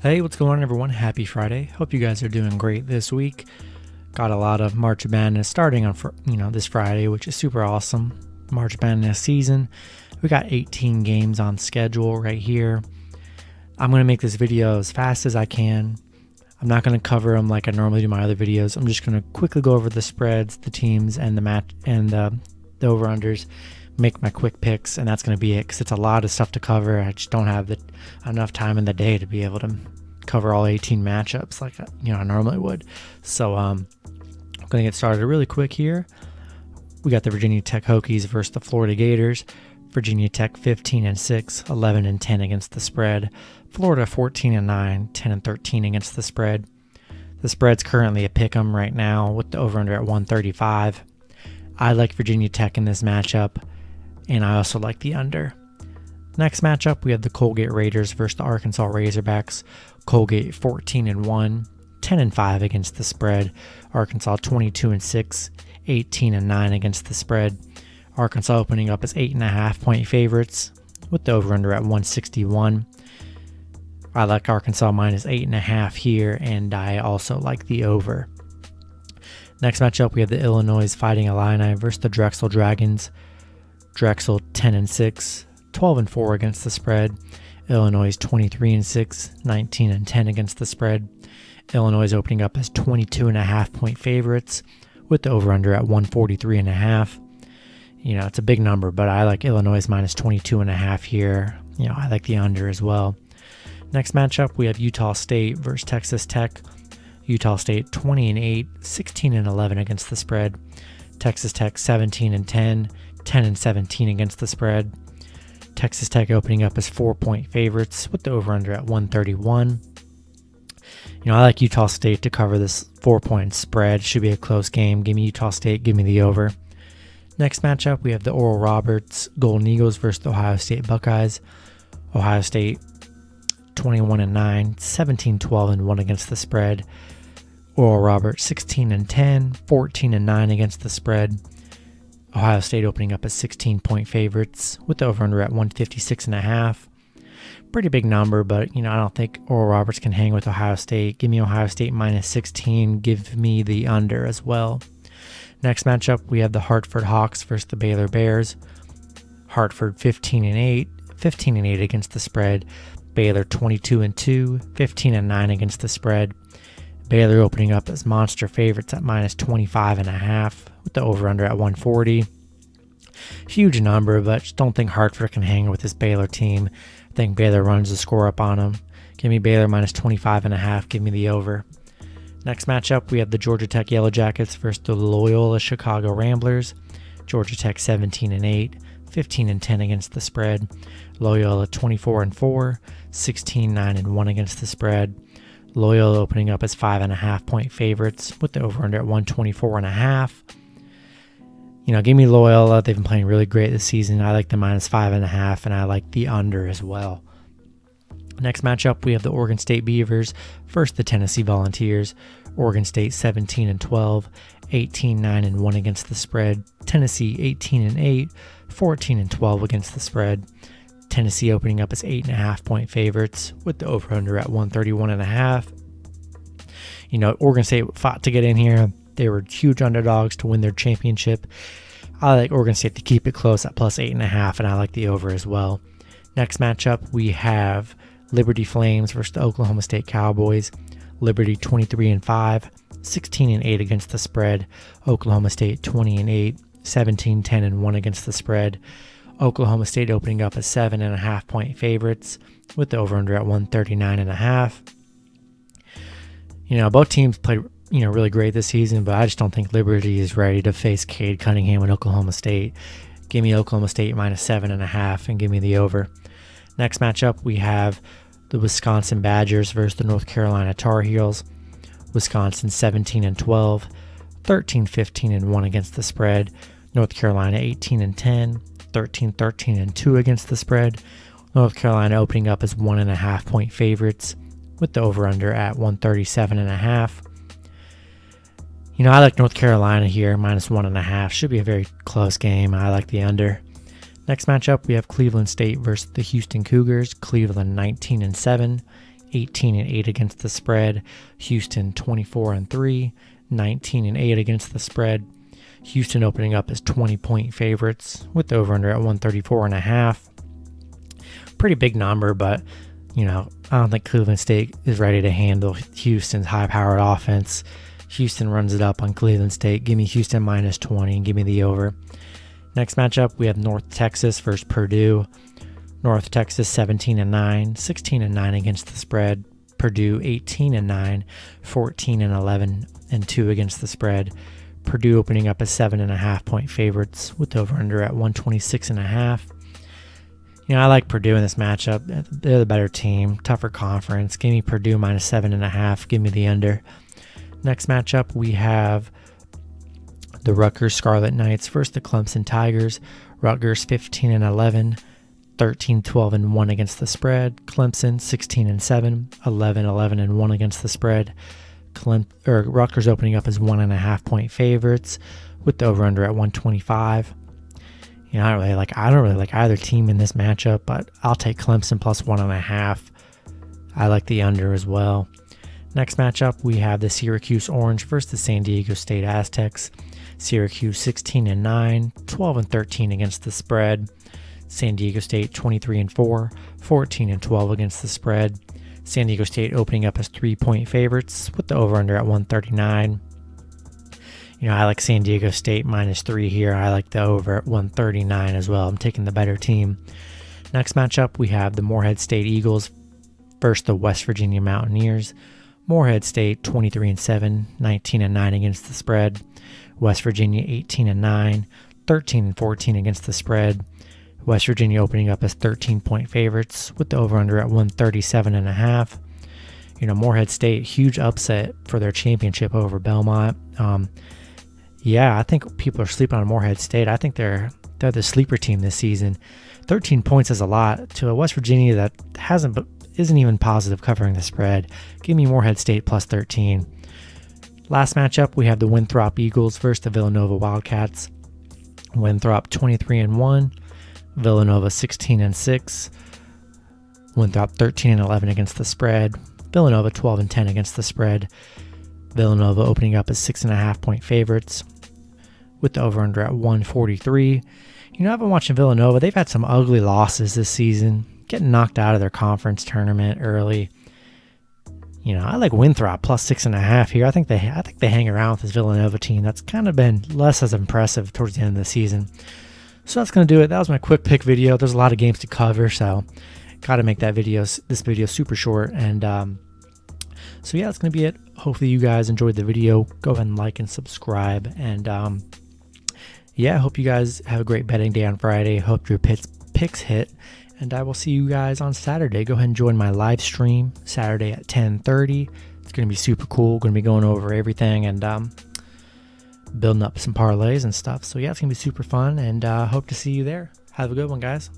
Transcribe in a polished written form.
Hey, what's going on, everyone? Happy Friday. Hope you guys are doing great this week. Got a lot of March Madness starting on this Friday, which is super awesome. March Madness season. We got 18 games on schedule right here. I'm going to make this video as fast as I can. I'm not going to cover them like I normally do my other videos. I'm just going to quickly go over the spreads, the teams, and the match and the over-unders. Make my quick picks, and that's going to be it because it's a lot of stuff to cover. I just don't have enough time in the day to be able to cover all 18 matchups like I normally would. So I'm going to get started really quick here. We got the Virginia Tech Hokies versus the Florida Gators. Virginia Tech 15-6, 11-10 against the spread. Florida 14-9, 10-13 against the spread. The spread's currently a pick'em right now with the over-under at 135. I like Virginia Tech in this matchup, and I also like the under. Next matchup, we have the Colgate Raiders versus the Arkansas Razorbacks. Colgate 14-1, 10-5 against the spread. Arkansas 22-6, 18-9 against the spread. Arkansas opening up as 8.5-point favorites with the over-under at 161. I like Arkansas minus 8.5 here, and I also like the over. Next matchup, we have the Illinois Fighting Illini versus the Drexel Dragons. Drexel 10-6, 12-4 against the spread. Illinois 23-6, 19-10 against the spread. Illinois opening up as 22.5-point favorites with the over-under at 143.5. It's a big number, but I like Illinois minus 22.5 here. I like the under as well. Next matchup, we have Utah State versus Texas Tech. Utah State 20-8, 16-11 against the spread. Texas Tech 17-10, 10-17 against the spread. Texas Tech opening up as 4-point favorites with the over-under at 131. I like Utah State to cover this 4-point spread. Should be a close game. Give me Utah State. Give me the over. Next matchup, we have the Oral Roberts Golden Eagles versus the Ohio State Buckeyes. Ohio State 21-9, 17-12-1 against the spread. Oral Roberts 16-10, 14-9 against the spread. Ohio State opening up as 16-point favorites with the over-under at 156.5. Pretty big number, but I don't think Oral Roberts can hang with Ohio State. Give me Ohio State minus 16. Give me the under as well. Next matchup, we have the Hartford Hawks versus the Baylor Bears. Hartford 15-8, 15-8 against the spread. Baylor 22-2, 15-9 against the spread. Baylor opening up as monster favorites at minus 25.5 with the over-under at 140. Huge number, but just don't think Hartford can hang with this Baylor team. I think Baylor runs the score up on them. Give me Baylor minus 25.5. Give me the over. Next matchup, we have the Georgia Tech Yellow Jackets versus the Loyola Chicago Ramblers. Georgia Tech 17-8, 15-10 against the spread. Loyola 24-4, 16-9-1 against the spread. Loyola opening up as 5.5-point favorites with the over-under at 124.5. Give me Loyola. They've been playing really great this season. I like the minus 5.5, and I like the under as well. Next matchup, we have the Oregon State Beavers versus the Tennessee Volunteers. Oregon State 17-12, 18-9-1 against the spread. Tennessee 18-8, 14-12 against the spread. Tennessee opening up as 8.5-point favorites with the over-under at 131.5. Oregon State fought to get in here. They were huge underdogs to win their championship. I like Oregon State to keep it close at plus 8.5, and I like the over as well. Next matchup, we have Liberty Flames versus the Oklahoma State Cowboys. Liberty 23-5, 16-8 against the spread. Oklahoma State 20-8, 17-10-1 against the spread. Oklahoma State opening up as 7.5-point favorites with the over-under at 139.5. Both teams played really great this season, but I just don't think Liberty is ready to face Cade Cunningham and Oklahoma State. Give me Oklahoma State minus 7.5 and give me the over. Next matchup, we have the Wisconsin Badgers versus the North Carolina Tar Heels. Wisconsin 17-12, 13-15-1 against the spread. North Carolina 18-10, 13-13-2 against the spread. North Carolina opening up as 1.5-point favorites with the over-under at 137.5. I like North Carolina here, minus 1.5. Should be a very close game. I like the under. Next matchup, we have Cleveland State versus the Houston Cougars. Cleveland 19-7, 18-8 against the spread. Houston 24-3, 19-8 against the spread. Houston opening up as 20-point favorites with the over-under at 134.5. Pretty big number, but I don't think Cleveland State is ready to handle Houston's high-powered offense. Houston runs it up on Cleveland State. Give me Houston minus 20 and give me the over. Next matchup, we have North Texas versus Purdue. North Texas 17-9, 16-9 against the spread. Purdue 18-9, 14-11 and 2 against the spread. Purdue opening up as 7.5-point favorites with over/under at 126.5. I like Purdue in this matchup. They're the better team, tougher conference. Give me Purdue minus 7.5. Give me the under. Next matchup, we have the Rutgers Scarlet Knights versus the Clemson Tigers. Rutgers 15-11, 13-12-1 against the spread. Clemson 16-7, 11-11-1 against the spread. Rutgers opening up as 1.5-point favorites with the over/under at 125. I don't really like either team in this matchup, but I'll take Clemson plus 1.5. I like the under as well. Next matchup, we have the Syracuse Orange versus the San Diego State Aztecs. Syracuse 16-9, 12-13 against the spread. San Diego State 23-4, 14-12 against the spread. San Diego State opening up as 3-point favorites with the over/under at 139. I like San Diego State minus 3 here. I like the over at 139 as well. I'm taking the better team. Next matchup, we have the Morehead State Eagles versus the West Virginia Mountaineers. Morehead State 23-7, 19-9 against the spread. West Virginia 18-9, 13-14 against the spread. West Virginia opening up as 13-point favorites with the over/under at 137.5. Morehead State, huge upset for their championship over Belmont. I think people are sleeping on Morehead State. I think they're the sleeper team this season. 13 points is a lot to a West Virginia that isn't even positive covering the spread. Give me Morehead State plus 13. Last matchup, we have the Winthrop Eagles versus the Villanova Wildcats. Winthrop 23-1, Villanova 16-6. Winthrop 13-11 against the spread. Villanova 12-10 against the spread. Villanova opening up as 6.5-point favorites with the over/under at 143. I've been watching Villanova. They've had some ugly losses this season, getting knocked out of their conference tournament early. I like Winthrop plus 6.5 here. I think they hang around with this Villanova team that's kind of been less as impressive towards the end of the season. So that's going to do it. That was my quick pick video. There's a lot of games to cover, so got to make this video super short. And so yeah, that's going to be it. Hopefully you guys enjoyed the video. Go ahead and like and subscribe. And I hope you guys have a great betting day on Friday. Hope your picks hit. And I will see you guys on Saturday. Go ahead and join my live stream Saturday at 10:30. It's going to be super cool. Going to be going over everything and building up some parlays and stuff. So yeah, it's going to be super fun. And hope to see you there. Have a good one, guys.